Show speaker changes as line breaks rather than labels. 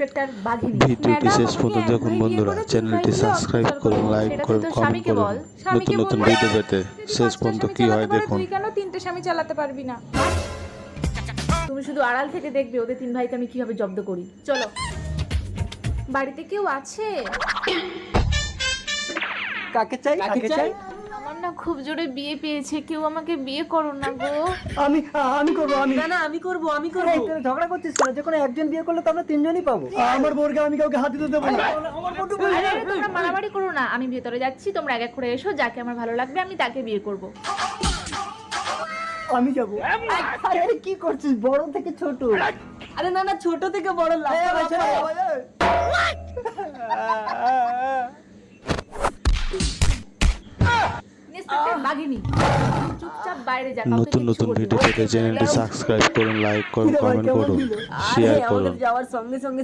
Inspector বাঘিনী।
ভিডিওটি শেষ পর্যন্ত দেখুন বন্ধুরা, চ্যানেলটি সাবস্ক্রাইব করুন, লাইক করুন, কমেন্ট করুন নতুন নতুন ভিডিও পেতে। শেষ পর্যন্ত কি হয় দেখুন।
তুই কেন 3টে স্বামী চালাতে পারবি না? তুমি শুধু আড়াল থেকে দেখবে ওদের 3 ভাইকে আমি কিভাবে জব্দ করি। চলো। বাড়িতে কেউ আছে?
কাকে চাই?
আমার না খুব জোরে বিয়ে পেয়েছে, কেউ আমাকে বিয়ে করো না গো।
আমি করব।
না আমি করব।
এই তোরা ঝগড়া করছিস কেন? যে কোনো একজন বিয়ে করলে তো আমরা তিনজনই পাবো। আমার বোরকে আমি কাউকে হাত দিতে দেবো না।
আরে তোমরা মারামারি করো না, আমি ভেতরে যাচ্ছি, তোমরা এক এক করে এসো, যাকে আমার ভালো লাগবে আমি তাকে বিয়ে করব।
আমি যাবো। আরে কি করছিস? বড় থেকে ছোট।
আরে না ছোট থেকে বড় লাভ।
ইন্সপেক্টর বাঘিনী, চুপচাপ বাইরে যা।
নতুন নতুন ভিডিও পেতে চ্যানেলটি সাবস্ক্রাইব করুন, লাইক করুন, কমেন্ট করুন, শেয়ার করুন।
যাওয়ার সঙ্গে সঙ্গে